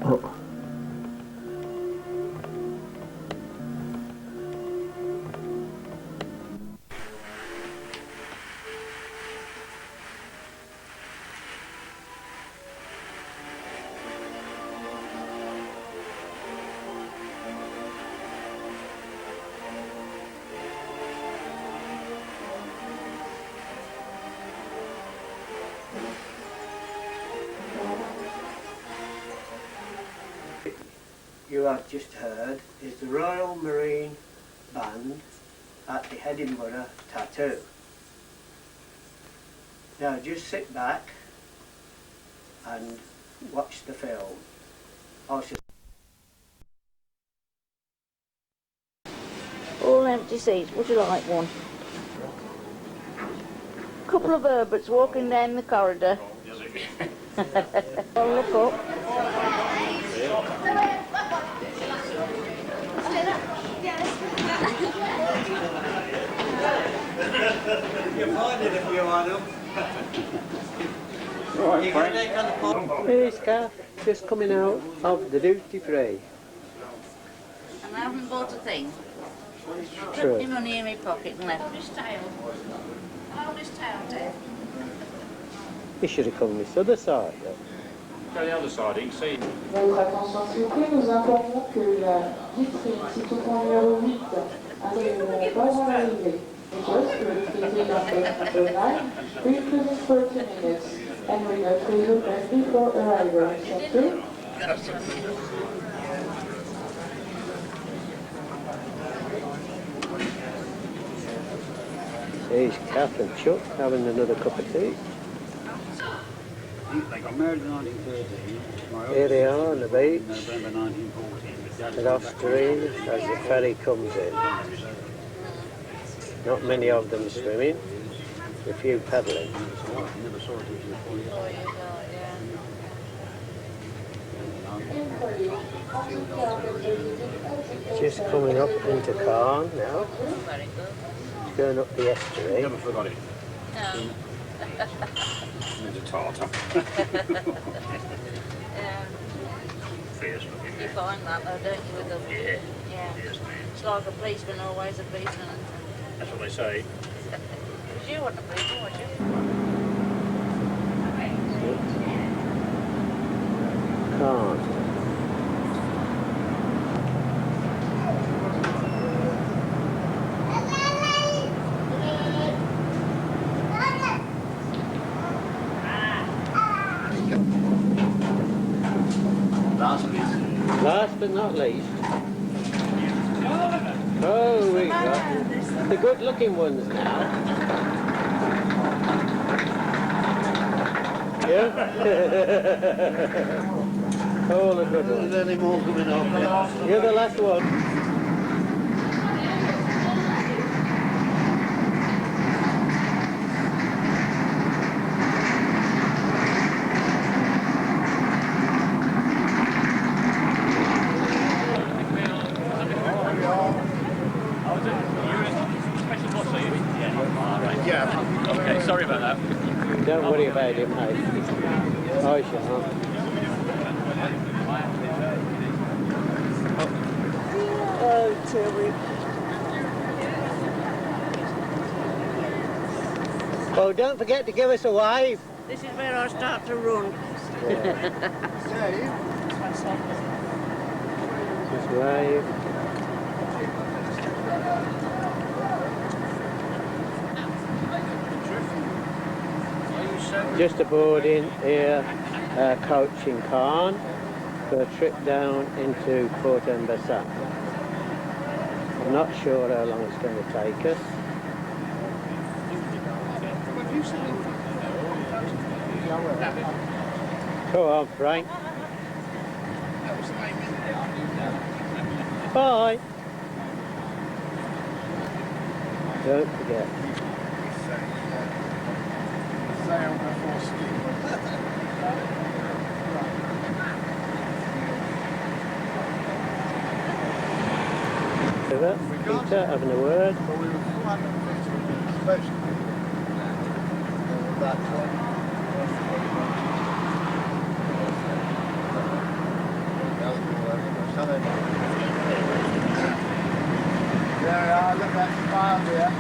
Oh. You have just heard is the Royal Marine Band at the Edinburgh Tattoo. Now just sit back and watch the film. All empty seats, would you like one? Couple of Herberts walking down the corridor. I'll look up. You find it if you want them. Right, Frank. Here's Kath, just coming out of the duty free. And I haven't bought a thing. True. Put my money in my pocket and left. Hold his tail, Dave. You should have come this other side. Though. Go the other side, you can see. Votre attention s'il vous plaît, nous informons que la vitrine située au numéro 8 arrive pas à l'arrivée. Just to repeat it on the 9, pre-cruising for 2 minutes, and we are cruiser friendly for arrival. Thank you. There's Kath and Chuck having another cup of tea. They got married in 1913. Here they are on the beach November 1914. at Austrine as the ferry comes in. Not many of them swimming, a few paddling. Never saw it before. Just coming up into Cairn now. Very good. It's going up the estuary. Never forgot it. No. It's a tartar. Fierce looking. You find that though, don't you, with them? Yeah. Yeah. Yes, man. It's like a policeman, always a policeman. That's what they say. Because you weren't a policeman, was you? Cairn. Last but not least, oh, we got the good-looking ones now. Yeah? All the good ones. There's any more coming off. You're the last one. Yeah. Okay, sorry about that. Don't worry about it, mate. I shall. Oh, Tilly. Oh, don't forget to give us a wave. This is where I start to run. Just wave. Just aboard in here, coach in Cairn for a trip down into Port and Bessin. I'm not sure how long it's going to take us. Go on, Frank. Bye. Don't forget. Peter, having a word. miles here.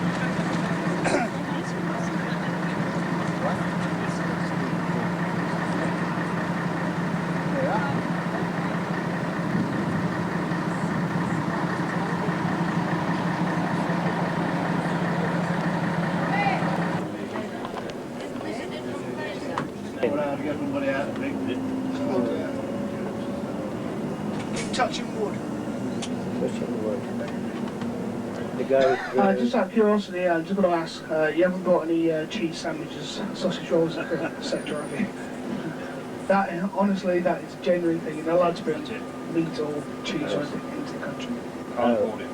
Keep touching wood. Pushing wood. To go through. Just out of curiosity, I'm just going to ask, you haven't got any cheese sandwiches, sausage rolls, etc. have you? That, honestly, that is a genuine thing. You're not allowed to bring meat or cheese or anything into the country. Can't afford it.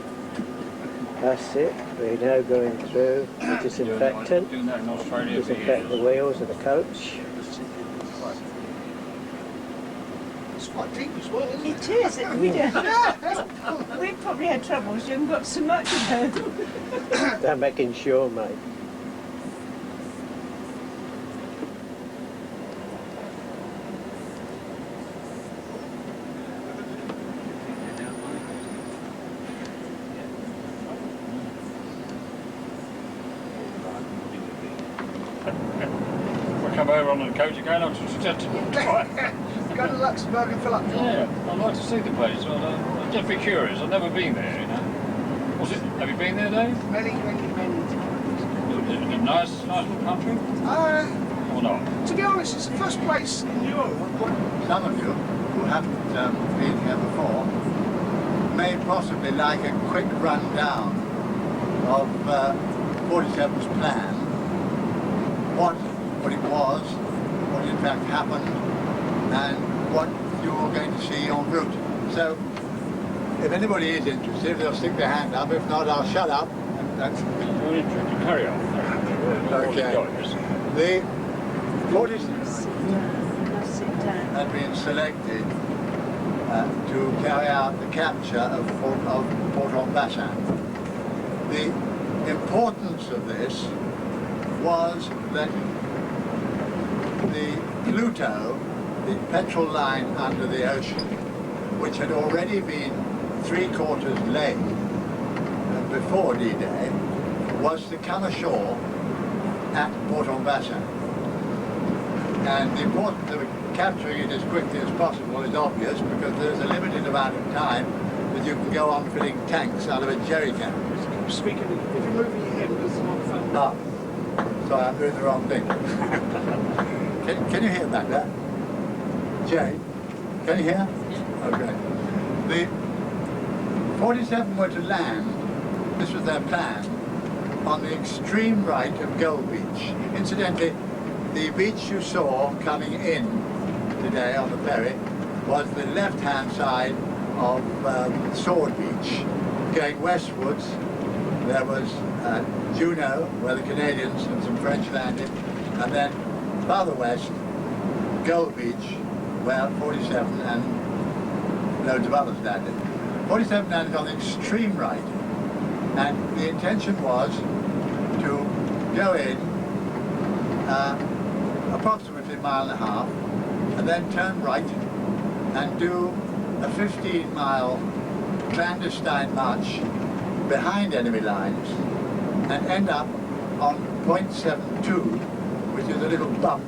That's it. We're now going through the disinfectant. Doing that in Australia for Disinfect the years. wheels of the coach. It's quite deep as well, isn't it? It is. We've probably had troubles. You haven't got so much of them. They're making sure, mate. If I come over on the coach again, I'll just Go to Luxembourg and fill up. yeah, I'd like to see the place. I'd just be curious. I've never been there, you know. Have you been there, Dave? Many times. Is it a nice little country? Or not? To be honest, it's the first place in Europe. Some of you who haven't been here before may possibly like a quick rundown of 47's plan, what it was, what in fact happened, and what you're going to see en route. So, if anybody is interested, they'll stick their hand up. If not, I'll shut up. And that's You're interested. Carry on. okay. The 47 had been selected to carry out the capture of Port-en-Bessin. The importance of this was that the Pluto, the petrol line under the ocean, which had already been 3/4 laid before D-Day, was to come ashore at Port-en-Bessin. And the importance of capturing it as quickly as possible is obvious, because there's a limited amount of time that you can go on filling tanks out of a jerry can. Speaking of, if you're moving your head, it's not fun. Ah, sorry, I'm doing the wrong thing. Can you hear back there? Jay, can you hear? Okay. The 47 were to land, this was their plan, on the extreme right of Gold Beach. Incidentally, the beach you saw coming in today on the ferry was the left-hand side of Sword Beach. Going westwards, there was Juneau, where the Canadians and some French landed, and then farther west, Gold Beach, where 47 and loads of others landed. 47 landed on the extreme right, and the intention was to go in approximately a mile and a half, and then turn right and do a 15-mile clandestine march behind enemy lines and end up on point 72, which is a little bump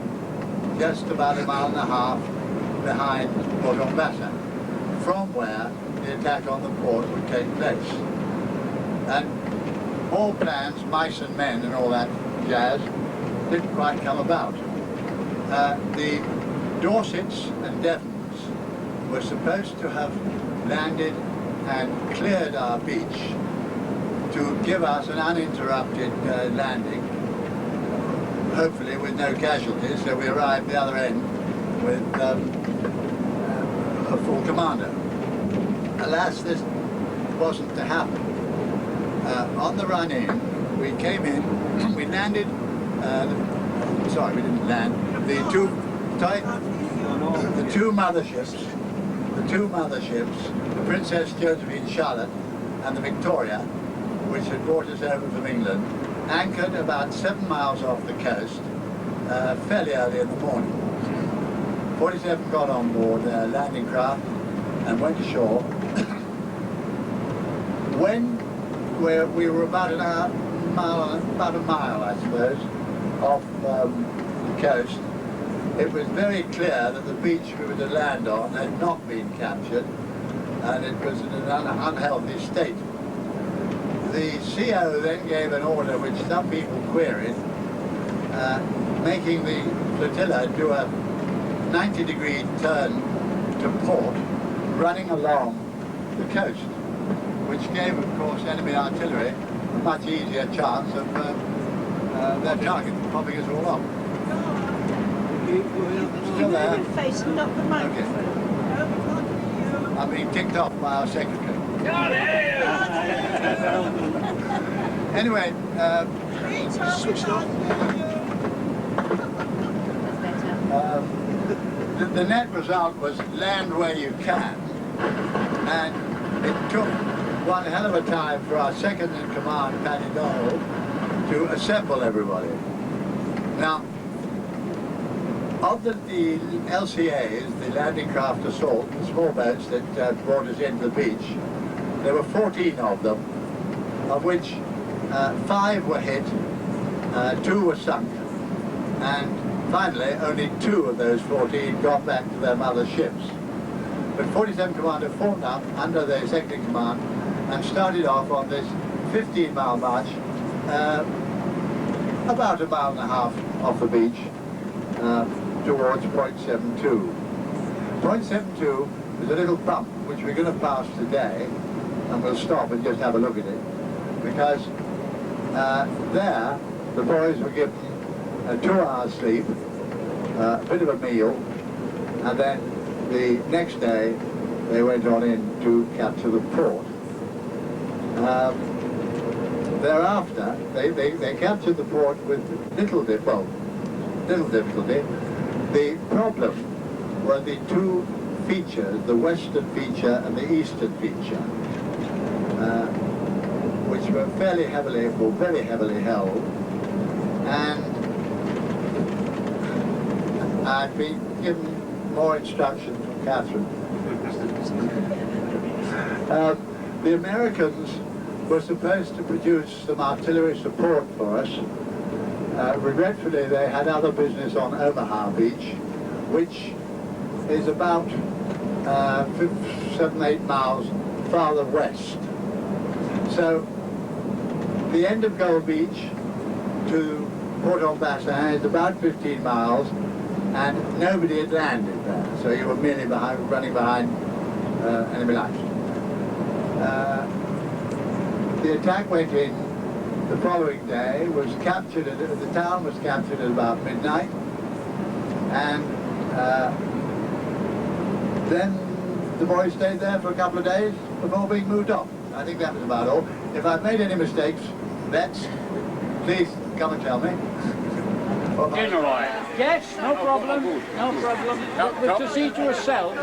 just about a mile and a half behind Port-en-Bessin, from where the attack on the port would take place. And all plans, mice and men and all that jazz, didn't quite come about. The Dorsets and Devons were supposed to have landed and cleared our beach to give us an uninterrupted landing, hopefully with no casualties, so we arrived the other end with a full commando. Alas, this wasn't to happen. On the run in, we came in, we landed, sorry, we didn't land, the two motherships, the Princess Josephine Charlotte and the Victoria, which had brought us over from England, anchored about 7 miles off the coast fairly early in the morning. 47 got on board their landing craft and went ashore. When where we were about a mile, I suppose, off the coast. It was very clear that the beach we were to land on had not been captured, and it was in an unhealthy state. The CO then gave an order which some people queried, making the flotilla do a 90-degree turn to port, running along the coast, which gave, of course, enemy artillery a much easier chance of their target popping us all off. Still there? Facing up the microphone. Okay. I'm being ticked off by our secretary. Anyway, Switched off. the net result was land where you can, and it took one hell of a time for our second in command, Paddy Donald, to assemble everybody. Now, of the LCAs, the landing craft assault, the small boats that brought us into the beach, there were 14 of them, of which 5 were hit, 2 were sunk, and finally only 2 of those 14 got back to their mother ships. But 47 Commando formed up under their second in command and started off on this 15-mile march, about a mile and a half off the beach, towards point 72. Point 72 is a little bump which we're going to pass today, and we'll stop and just have a look at it, because there the boys were given a 2-hour sleep, a bit of a meal, and then the next day they went on in to capture the port. Thereafter, they captured the port with little difficulty. The problem were the 2 features, the western feature and the eastern feature, which were very heavily held, and I'd been given more instruction from Catherine. The Americans were supposed to produce some artillery support for us. Regretfully, they had other business on Omaha Beach, which is about 7-8 miles farther west. So the end of Gold Beach to Port-au-Bassin is about 15 miles, and nobody had landed there, so you were merely running behind enemy lines. The attack went in the following day, was captured, the town was captured at about midnight, and then the boys stayed there for a couple of days before being moved on. I think that was about all. If I've made any mistakes, vets, please come and tell me. General. Yes, no problem, no problem. But to see to ourselves,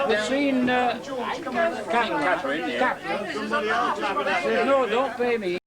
we've seen Catherine. Says, no, don't pay me.